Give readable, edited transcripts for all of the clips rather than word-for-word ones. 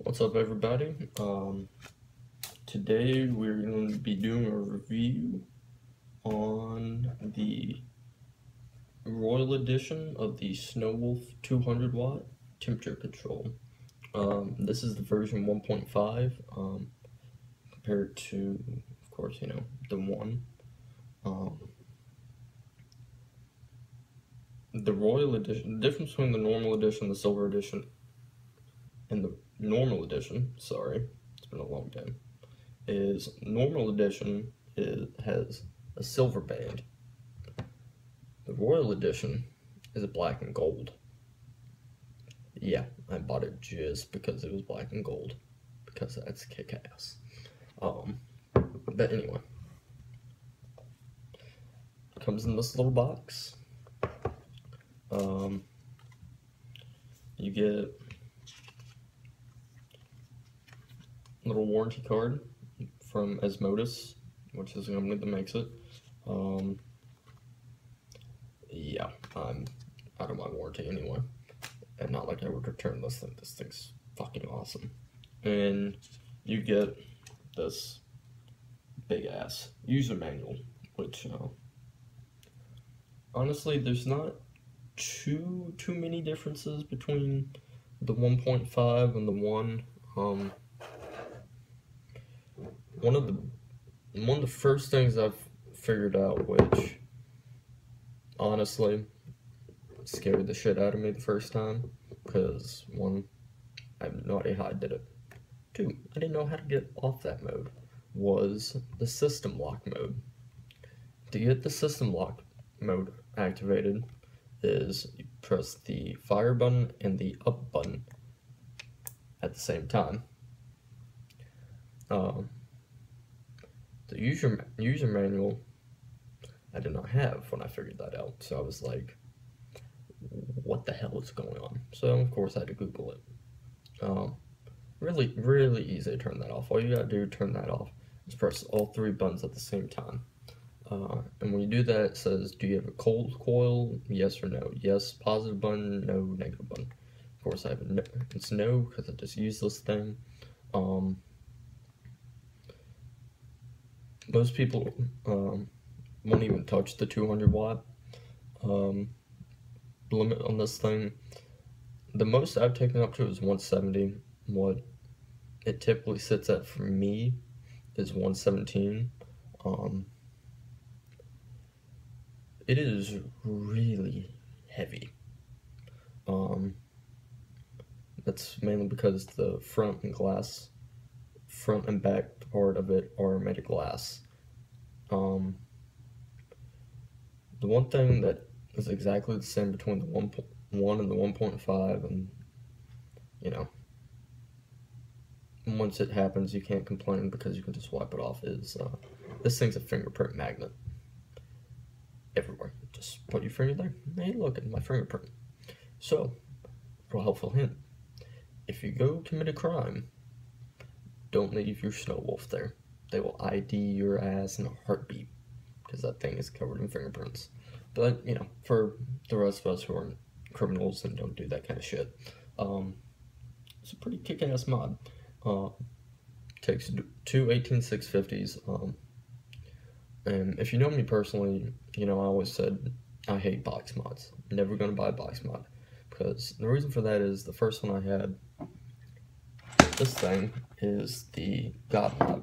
What's up, everybody? Today we're going to be doing a review on the Royal Edition of the Snowwolf 200 watt temperature control. This is the version 1.5 compared to, of course, the one. The Royal Edition, the difference between the normal edition, the silver edition, and the normal edition, sorry, it's been a long day, is normal edition has a silver band. The Royal Edition is a black and gold. Yeah, I bought it just because it was black and gold, because that's kick-ass. But anyway, it comes in this little box. You get a little warranty card from Asmodus, which is the company that makes it. Yeah, I'm out of my warranty anyway, and not like I would return this thing. This thing's fucking awesome. And you get this big ass user manual, which honestly, there's not too many differences between the 1.5 and the 1. One of the first things I've figured out, which honestly scared the shit out of me the first time, because one, I have no idea how I did it. Two, I didn't know how to get off that mode, was the system lock mode. To get the system lock mode activated is you press the fire button and the up button at the same time. The user manual I did not have when I figured that out, so I was like, what the hell is going on? So of course I had to Google it. Really easy to turn that off. All you gotta do to turn that off is press all three buttons at the same time. And when you do that, it says, do you have a cold coil? Yes or no. Yes, positive button. No, negative button. Of course, I have no. It's no, because I just use this thing. Most people won't even touch the 200 watt limit on this thing. The most I've taken up to is 170. What it typically sits at for me is 117. It is really heavy. That's mainly because the front and back part of it are made of glass. The one thing that is exactly the same between the 1.1 and the 1.5, and once it happens you can't complain because you can just wipe it off, is this thing's a fingerprint magnet. Everywhere. Just put your finger there. Hey, look at my fingerprint. So, real helpful hint. If you go commit a crime, don't leave your Snowwolf there. They will ID your ass in a heartbeat, because that thing is covered in fingerprints. But, for the rest of us who aren't criminals and don't do that kind of shit, it's a pretty kick-ass mod. Takes two 18650s, and if you know me personally, I always said I hate box mods. I'm never going to buy a box mod, because the reason for that is the first one I had, this thing, is the God mod.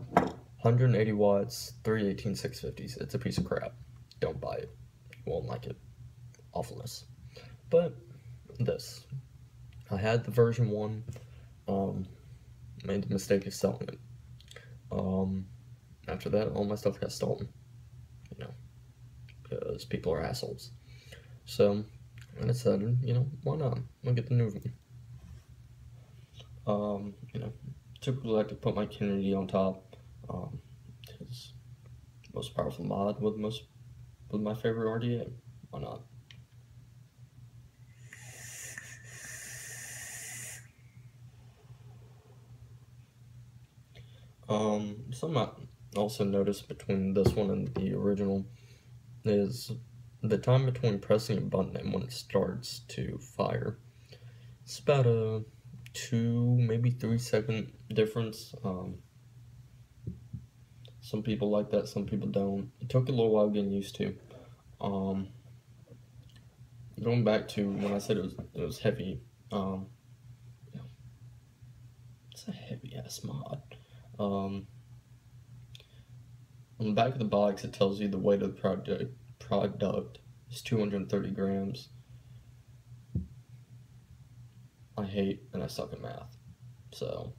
180 watts, 3 18650s. It's a piece of crap. Don't buy it. You won't like it. Awfulness. But this, I had the version 1, made the mistake of selling it. After that, all my stuff got stolen. Because people are assholes. So, I decided, why not? I'll get the new one. Typically like to put my Kennedy on top, because most powerful mod with my favorite RDA. Why not? Something I also noticed between this one and the original is the time between pressing a button and when it starts to fire. It's about 2, maybe 3 second difference. Some people like that, some people don't. It took a little while getting used to. Going back to when I said it was heavy, it's a heavy ass mod. On the back of the box, it tells you the weight of the product is 230 grams. I hate and I suck at math, so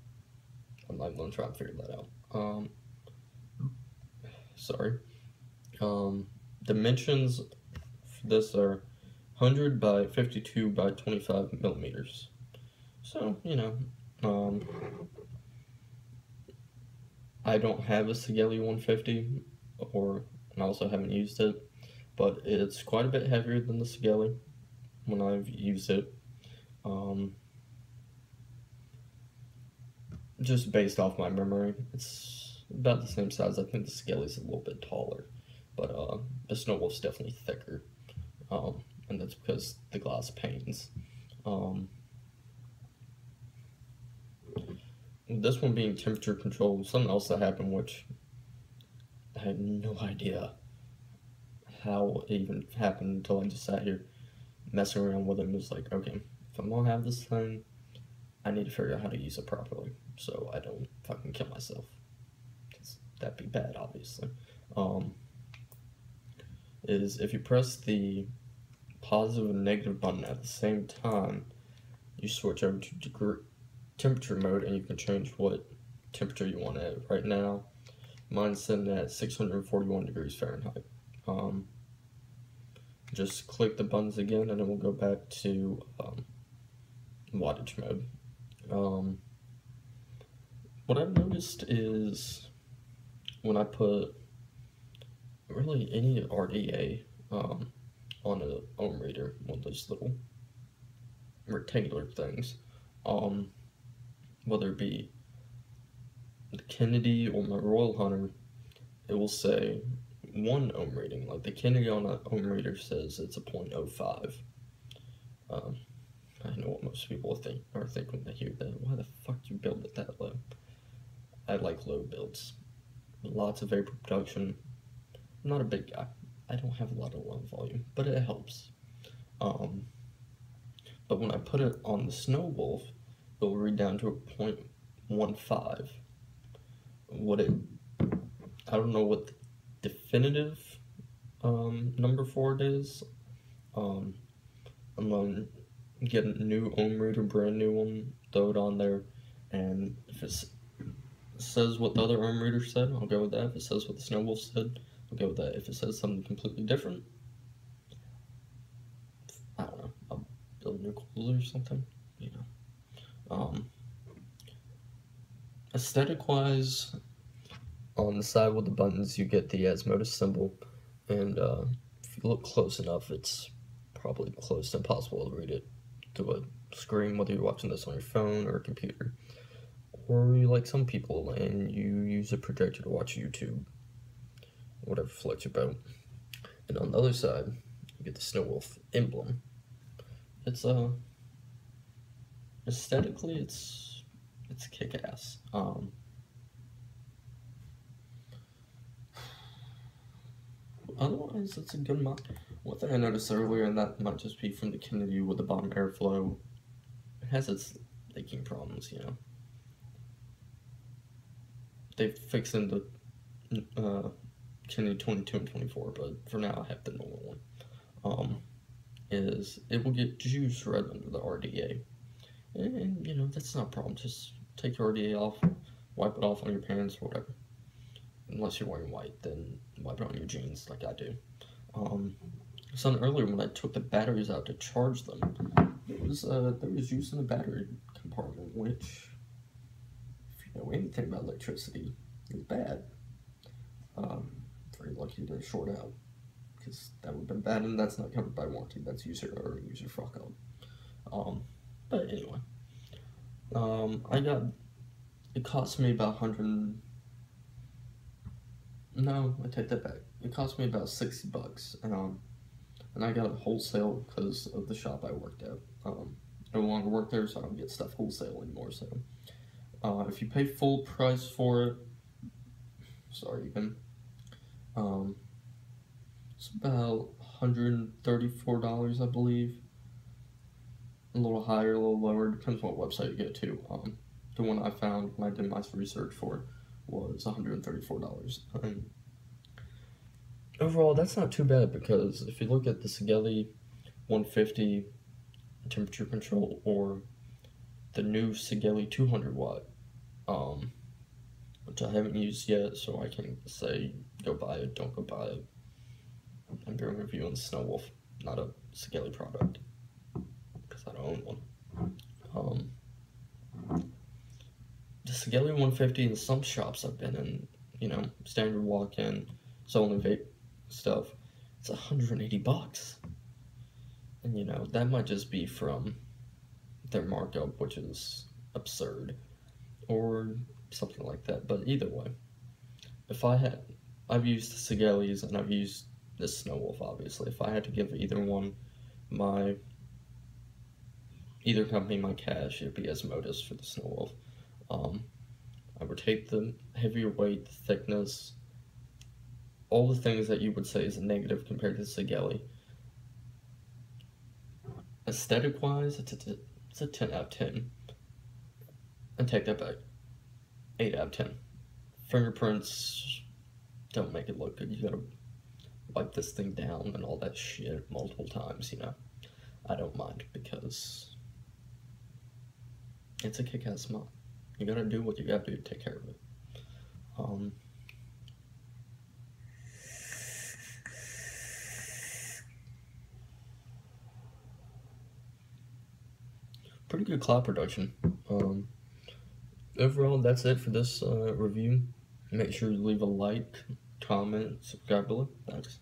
I'm not going to try and figure that out. Sorry. Dimensions for this are 100 by 52 by 25 millimeters. So, you know, I don't have a Sigelei 150, and I also haven't used it, but it's quite a bit heavier than the Sigelei when I've used it. Just based off my memory, it's about the same size. I think the Sigelei's a little bit taller, but the Snow Wolf's definitely thicker, and that's because the glass panes. This one being temperature controlled, something else that happened, which I had no idea how it even happened until I just sat here messing around with it and was like, okay, if I'm gonna have this thing, I need to figure out how to use it properly so I don't fucking kill myself, because that'd be bad, obviously. Is if you press the positive and negative button at the same time, you switch over to temperature mode and you can change what temperature you want it. Right now, mine's sitting at 641 degrees Fahrenheit. Just click the buttons again and it will go back to wattage mode. What I've noticed is when I put really any RDA on an ohm reader, one of those little rectangular things, whether it be the Kennedy or my Royal Hunter, it will say 1 ohm reading. Like the Kennedy on an ohm reader says it's a 0.05. I know what most people think when they hear that. Why the fuck you build it that low? I like low builds. Lots of vapor production. I'm not a big guy. I don't have a lot of lung volume, but it helps. But when I put it on the Snow Wolf, it will read down to a 0.15. I don't know what the definitive number for it is. I'm going to get a new ohm reader, brand new one, throw it on there, and if it says what the other ohm reader said, I'll go with that. If it says what the Snow Wolf said, I'll go with that. If it says something completely different, I don't know, I'll build a new cooler or something, you know. Aesthetic-wise, on the side with the buttons, you get the Asmodus symbol, and if you look close enough, it's probably close to impossible to read it to a screen, whether you're watching this on your phone or a computer, or you like some people and you use a projector to watch YouTube, whatever floats your boat. And on the other side, you get the Snow Wolf emblem. It's aesthetically, it's kick-ass. Otherwise, it's a good mod. One thing I noticed earlier, and that might just be from the Kennedy with the bottom airflow, it has its leaking problems, you know. They fixed in the Kennedy 22 and 24, but for now I have the normal one. Is it will get juice right under the RDA. And, you know, that's not a problem. Just take your RDA off, wipe it off on your pants or whatever. Unless you're wearing white, then wipe it on your jeans like I do. Something earlier when I took the batteries out to charge them, there was juice in the battery compartment, which, if you know anything about electricity, is bad. Very lucky to short out, because that would have been bad, and that's not covered by warranty. That's user error, user fuck up. But anyway, it cost me about no, I take that back. It cost me about $60, and I got it wholesale because of the shop I worked at. no longer work there, so I don't get stuff wholesale anymore. So if you pay full price for it, it's about $134, I believe. A little higher, a little lower, depends what website you get to. The one I found when I did my research for it was $134. Overall, that's not too bad, because if you look at the Sigelei 150 temperature control or the new Sigelei 200 watt, which I haven't used yet, so I can't say go buy it, don't go buy it. I'm doing a review on Snow Wolf, not a Sigelei product, because I don't own one. The Sigelei 150 in some shops I've been in, standard walk-in, selling vape stuff, it's $180. And that might just be from their markup, which is absurd, or something like that. But either way, I've used the Sigeleis and I've used this Snow Wolf, obviously. If I had to give either company my cash, it'd be Asmodus for the Snow Wolf. I would take the heavier weight, the thickness, all the things that you would say is a negative compared to the Sigelei. Aesthetic-wise, it's a 10 out of 10. And take that back. 8 out of 10. Fingerprints don't make it look good. You gotta wipe this thing down and all that shit multiple times, I don't mind, because it's a kick-ass mod. You gotta do what you gotta do to take care of it. Pretty good cloud production. Overall, that's it for this review. Make sure to leave a like, comment, subscribe below. Thanks.